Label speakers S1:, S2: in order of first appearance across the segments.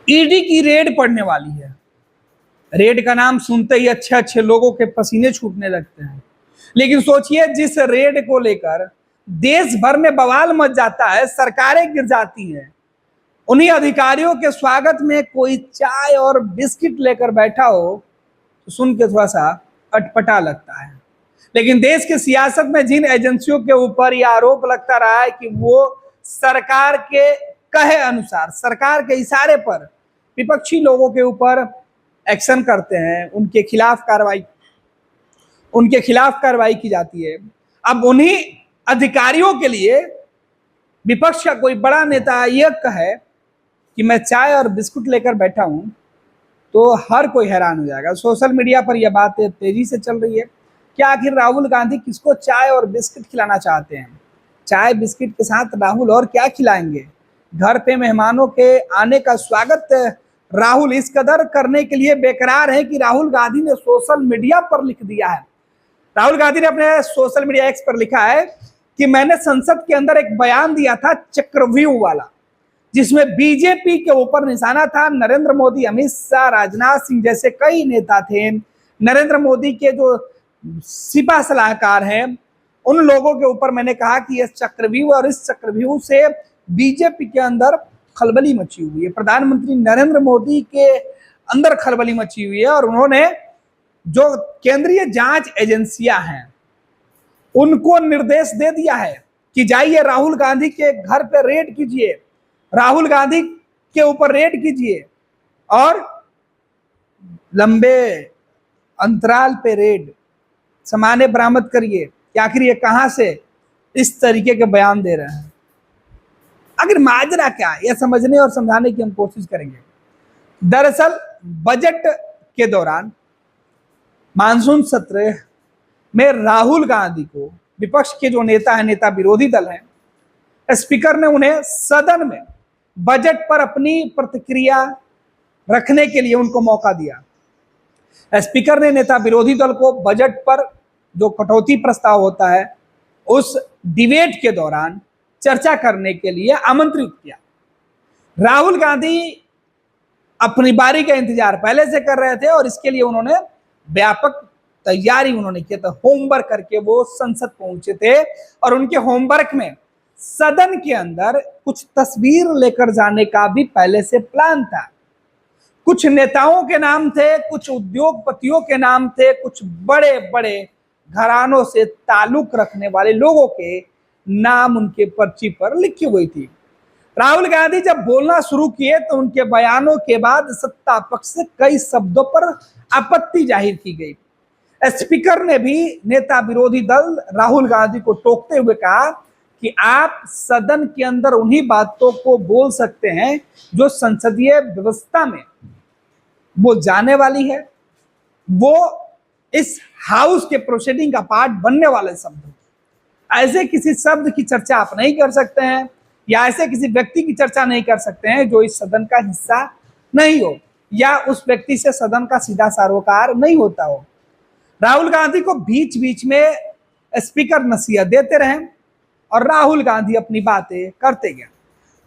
S1: ED की red पड़ने वाली है। रेड का नाम सुनते ही अच्छे अच्छे लोगों के पसीने छूटने लगते हैं, लेकिन सोचिए जिस रेड को लेकर देश भर में बवाल मच जाता है, सरकारें गिर जाती हैं, उन्हीं अधिकारियों के स्वागत में कोई चाय और बिस्किट लेकर बैठा हो तो सुन के थोड़ा सा अटपटा लगता है। लेकिन देश की सियासत में जिन एजेंसियों के ऊपर यह आरोप लगता रहा है कि वो सरकार के कहे अनुसार, सरकार के इशारे पर विपक्षी लोगों के ऊपर एक्शन करते हैं, उनके खिलाफ कार्रवाई की जाती है। अब उन्हीं अधिकारियों के लिए विपक्ष का कोई बड़ा नेता यह कहे कि मैं चाय और बिस्कुट लेकर बैठा हूं, तो हर कोई हैरान हो जाएगा। सोशल मीडिया पर यह बात तेजी से चल रही है कि आखिर राहुल गांधी किसको चाय और बिस्किट खिलाना चाहते हैं। चाय बिस्किट के साथ राहुल और क्या खिलाएंगे। घर पे मेहमानों के आने का स्वागत राहुल इस कदर करने के लिए बेकरार है कि राहुल गांधी ने सोशल मीडिया पर लिख दिया है। राहुल गांधी ने अपने सोशल मीडिया एक्स पर लिखा है कि मैंने संसद के अंदर एक बयान दिया था चक्रव्यूह वाला, जिसमें बीजेपी के ऊपर निशाना था। नरेंद्र मोदी, अमित शाह, राजनाथ सिंह जैसे कई नेता थे, नरेंद्र मोदी के जो सिपा सलाहकार हैं, उन लोगों के ऊपर मैंने कहा कि यह चक्रव्यूह, और इस चक्रव्यूह से बीजेपी के अंदर खलबली मची हुई है, प्रधानमंत्री नरेंद्र मोदी के अंदर खलबली मची हुई है। और उन्होंने जो केंद्रीय जांच एजेंसियां हैं उनको निर्देश दे दिया है कि जाइए राहुल गांधी के घर पे रेड कीजिए, राहुल गांधी के ऊपर रेड कीजिए और लंबे अंतराल पे रेड, सामान्य बरामद करिए कि आखिर ये कहां से इस तरीके के बयान दे रहे हैं। आखिर माजरा क्या है, यह समझने और समझाने की हम कोशिश करेंगे। दरअसल बजट के दौरान मानसून सत्र में राहुल गांधी को विपक्ष के जो नेता है, नेता विरोधी दल हैं, स्पीकर ने उन्हें सदन में बजट पर अपनी प्रतिक्रिया रखने के लिए उनको मौका दिया। स्पीकर ने नेता विरोधी दल को बजट पर जो कटौती प्रस्ताव होता है उस डिबेट के दौरान चर्चा करने के लिए आमंत्रित किया। राहुल गांधी अपनी बारी का इंतजार पहले से कर रहे थे और इसके लिए उन्होंने व्यापक तैयारी किया था। होमवर्क करके वो संसद पहुंचे थे और उनके होमवर्क में सदन के अंदर कुछ तस्वीर लेकर जाने का भी पहले से प्लान था। कुछ नेताओं के नाम थे, कुछ उद्योगपतियों के नाम थे, कुछ बड़े बड़े घरानों से ताल्लुक रखने वाले लोगों के नाम उनके पर्ची पर लिखी हुई थी। राहुल गांधी जब बोलना शुरू किए तो उनके बयानों के बाद सत्ता पक्ष से कई शब्दों पर आपत्ति जाहिर की गई। स्पीकर ने भी नेता विरोधी दल राहुल गांधी को टोकते हुए कहा कि आप सदन के अंदर उन्हीं बातों को बोल सकते हैं जो संसदीय व्यवस्था में वो जाने वाली है, वो इस हाउस के प्रोसीडिंग का पार्ट बनने वाले शब्द। ऐसे किसी शब्द की चर्चा आप नहीं कर सकते हैं या ऐसे किसी व्यक्ति की चर्चा नहीं कर सकते हैं जो इस सदन का हिस्सा नहीं हो या उस व्यक्ति से सदन का सीधा सरोकार नहीं होता हो। राहुल गांधी को बीच बीच में स्पीकर नसीहत देते रहे और राहुल गांधी अपनी बातें करते गए।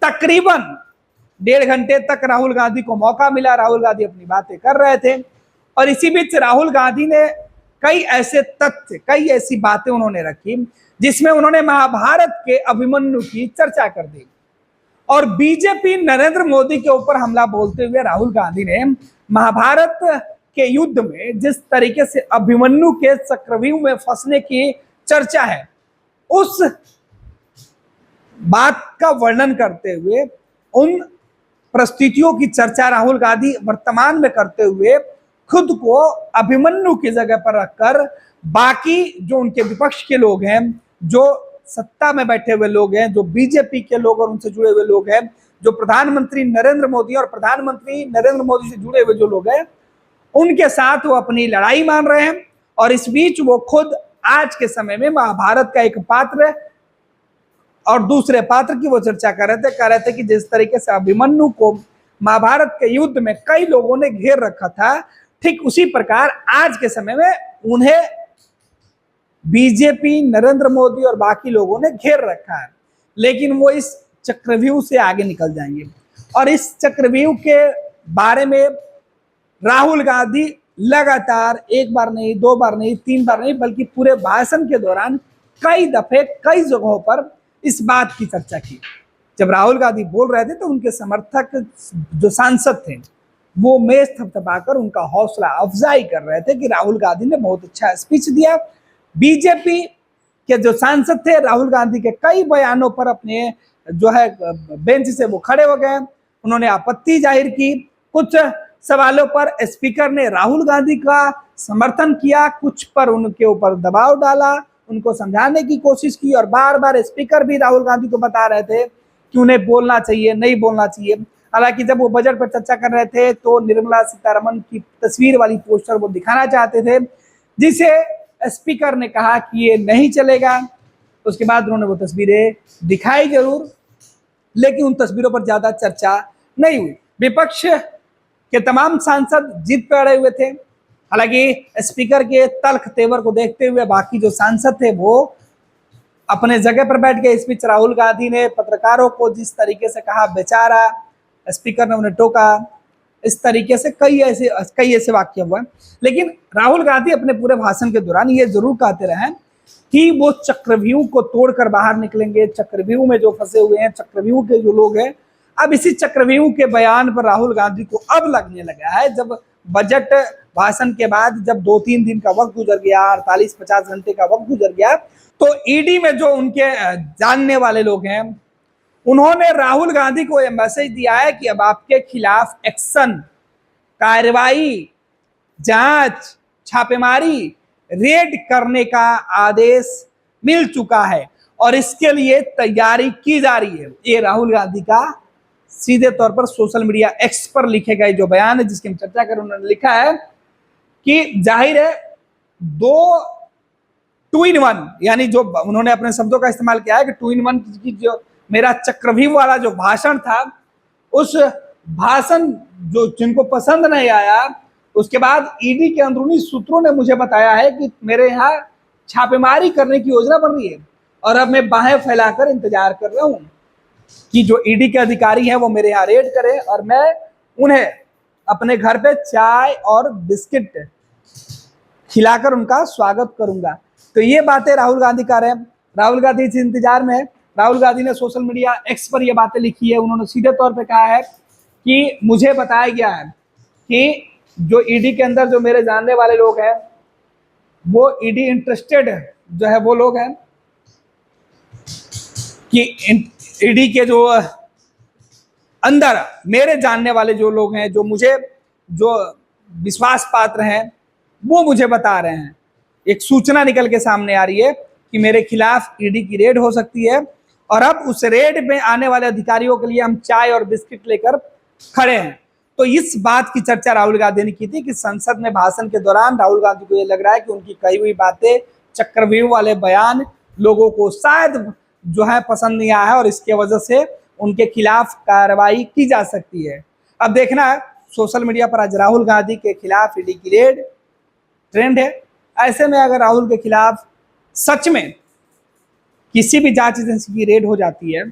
S1: तकरीबन 1.5 घंटे तक राहुल गांधी को मौका मिला, राहुल गांधी अपनी बातें कर रहे थे और इसी बीच राहुल गांधी ने कई ऐसे तथ्य, कई ऐसी बातें उन्होंने रखी जिसमें उन्होंने महाभारत के अभिमन्यु की चर्चा कर दी। और बीजेपी नरेंद्र मोदी के ऊपर हमला बोलते हुए राहुल गांधी ने महाभारत के युद्ध में जिस तरीके से अभिमन्यु के चक्रव्यूह में फंसने की चर्चा है, उस बात का वर्णन करते हुए, उन परिस्थितियों की चर्चा राहुल गांधी वर्तमान में करते हुए खुद को अभिमन्यु की जगह पर रखकर बाकी जो उनके विपक्ष के लोग हैं, जो सत्ता में बैठे हुए लोग हैं, जो बीजेपी के लोग और उनसे जुड़े हुए लोग हैं, जो प्रधानमंत्री नरेंद्र मोदी और प्रधानमंत्री नरेंद्र मोदी से जुड़े हुए जो लोग हैं, उनके साथ वो अपनी लड़ाई मान रहे हैं। और इस बीच वो खुद आज के समय में महाभारत का एक पात्र और दूसरे पात्र की वो चर्चा कर रहे थे कि जिस तरीके से अभिमन्यु को महाभारत के युद्ध में कई लोगों ने घेर रखा था, ठीक उसी प्रकार आज के समय में उन्हें बीजेपी, नरेंद्र मोदी और बाकी लोगों ने घेर रखा है। लेकिन वो इस चक्रव्यूह से आगे निकल जाएंगे और इस चक्रव्यूह के बारे में राहुल गांधी लगातार एक बार नहीं, दो बार नहीं, तीन बार नहीं, बल्कि पूरे भाषण के दौरान कई दफे कई जगहों पर इस बात की चर्चा की। जब राहुल गांधी बोल रहे थे तो उनके समर्थक जो सांसद थे वो मेज थपथपाकर उनका हौसला अफजाई कर रहे थे कि राहुल गांधी ने बहुत अच्छा स्पीच दिया। बीजेपी के जो सांसद थे राहुल गांधी के कई बयानों पर अपने जो है बेंच से वो खड़े हो गए, उन्होंने आपत्ति जाहिर की। कुछ सवालों पर स्पीकर ने राहुल गांधी का समर्थन किया, कुछ पर उनके ऊपर दबाव डाला, उनको समझाने की कोशिश की, और बार बार स्पीकर भी राहुल गांधी को बता रहे थे कि उन्हें बोलना चाहिए, नहीं बोलना चाहिए। हालांकि जब वो बजट पर चर्चा कर रहे थे तो निर्मला सीतारमण की तस्वीर वाली पोस्टर वो दिखाना चाहते थे, जिसे स्पीकर ने कहा कि ये नहीं चलेगा। उसके बाद उन्होंने वो तस्वीरें दिखाई जरूर, लेकिन उन तस्वीरों पर ज्यादा चर्चा नहीं हुई। विपक्ष के तमाम सांसद जीत पे अड़े हुए थे। हालांकि स्पीकर के तल्ख तेवर को देखते हुए बाकी जो सांसद थे वो अपने जगह पर बैठ गए। इस बीच राहुल गांधी ने पत्रकारों को जिस तरीके से कहा बेचारा, स्पीकर ने उन्हें टोका, इस तरीके से कई ऐसे वाक्य हुए। लेकिन राहुल गांधी अपने पूरे भाषण के दौरान ये जरूर कहते रहे कि वो चक्रव्यूह को तोड़कर बाहर निकलेंगे, चक्रव्यूह में जो फंसे हुए हैं, चक्रव्यूह के जो लोग हैं। अब इसी चक्रव्यूह के बयान पर राहुल गांधी को अब लगने लगा है, जब बजट भाषण के बाद जब 2-3 दिन का वक्त गुजर गया, 48-50 घंटे का वक्त गुजर गया, तो ईडी में जो उनके जानने वाले लोग हैं उन्होंने राहुल गांधी को यह मैसेज दिया है कि अब आपके खिलाफ एक्शन, कार्रवाई, जांच, छापेमारी, रेड करने का आदेश मिल चुका है और इसके लिए तैयारी की जा रही है। ये राहुल गांधी का सीधे तौर पर सोशल मीडिया एक्स पर लिखे गए जो बयान है, जिसकी हम चर्चा करें, उन्होंने लिखा है कि जाहिर है 2-in-1, यानी जो उन्होंने अपने शब्दों का इस्तेमाल किया है कि 2-in-1 की जो मेरा चक्रव्यूह वाला जो भाषण था, उस भाषण जो जिनको पसंद नहीं आया, उसके बाद ईडी के अंदरूनी सूत्रों ने मुझे बताया है कि मेरे यहाँ छापेमारी करने की योजना बन रही है और अब मैं बाहें फैलाकर इंतजार कर रहा हूं कि जो ईडी के अधिकारी हैं वो मेरे यहाँ रेड करें और मैं उन्हें अपने घर पे चाय और बिस्किट खिलाकर उनका स्वागत करूंगा। तो ये बातें राहुल गांधी कर रहे हैं। राहुल गांधी इस इंतजार में है। राहुल गांधी ने सोशल मीडिया एक्स पर ये बातें लिखी है। उन्होंने सीधे तौर पे कहा है कि मुझे बताया गया है कि जो ईडी के अंदर जो मेरे जानने वाले लोग हैं वो ईडी इंटरेस्टेड जो है वो लोग हैं कि ईडी के जो अंदर मेरे जानने वाले जो लोग हैं, जो मुझे जो विश्वास पात्र हैं, वो मुझे बता रहे हैं। एक सूचना निकल के सामने आ रही है कि मेरे खिलाफ ईडी की रेड हो सकती है और अब उस रेड में आने वाले अधिकारियों के लिए हम चाय और बिस्किट लेकर खड़े हैं। तो इस बात की चर्चा राहुल गांधी ने की थी कि संसद में भाषण के दौरान राहुल गांधी को यह लग रहा है कि उनकी कही हुई बातें, चक्रव्यूह वाले बयान लोगों को शायद जो है पसंद नहीं आया है और इसके वजह से उनके खिलाफ कार्रवाई की जा सकती है। अब देखना है, सोशल मीडिया पर आज राहुल गांधी के खिलाफ ईडी की रेड ट्रेंड है। ऐसे में अगर राहुल के खिलाफ सच में किसी भी जांच एजेंसी की रेड हो जाती है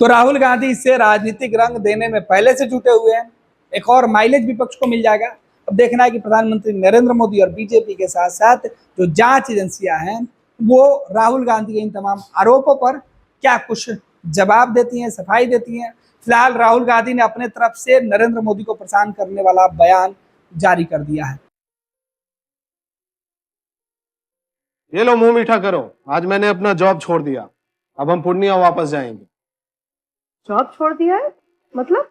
S1: तो राहुल गांधी इससे राजनीतिक रंग देने में पहले से जुटे हुए हैं। एक और माइलेज विपक्ष को मिल जाएगा। अब देखना है कि प्रधानमंत्री नरेंद्र मोदी और बीजेपी के साथ साथ जो जांच एजेंसियां हैं वो राहुल गांधी के इन तमाम आरोपों पर क्या कुछ जवाब देती हैं, सफाई देती हैं। फिलहाल राहुल गांधी ने अपने तरफ से नरेंद्र मोदी को परेशान करने वाला बयान जारी कर दिया है।
S2: ये लो मुंह मीठा करो, आज मैंने अपना जॉब छोड़ दिया, अब हम पूर्णिया वापस जाएंगे।
S3: जॉब छोड़ दिया है? मतलब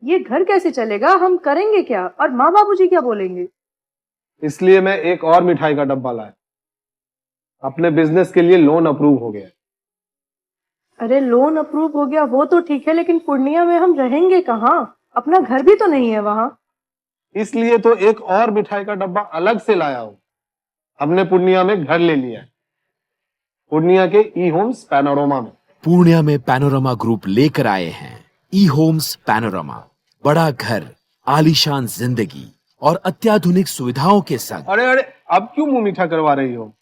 S3: ये घर कैसे चलेगा? हम करेंगे क्या? और माँ बाबूजी क्या बोलेंगे?
S2: इसलिए मैं एक और मिठाई का डब्बा लाया। अपने बिजनेस के लिए लोन अप्रूव हो गया।
S3: अरे लोन अप्रूव हो गया वो तो ठीक है, लेकिन पूर्णिया में हम रहेंगे कहाँ? अपना घर भी तो नहीं है वहां।
S2: इसलिए तो एक और मिठाई का डब्बा अलग से लाया हूं। हमने पूर्णिया में घर ले लिया है, पूर्णिया के ई होम्स पैनोरमा में।
S4: पूर्णिया में पैनोरमा ग्रुप लेकर आए हैं ई होम्स पैनोरमा, बड़ा घर, आलीशान जिंदगी और अत्याधुनिक सुविधाओं के संग।
S2: अरे अरे, अब क्यों मुंह मीठा करवा रही हो?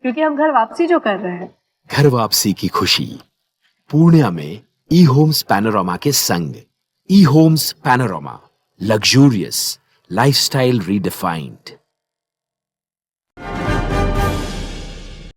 S3: क्योंकि हम घर वापसी जो कर रहे हैं।
S4: घर वापसी की खुशी पूर्णिया में ई होम्स पैनोरमा के संग। E-Homes Panorama. Luxurious. Lifestyle redefined.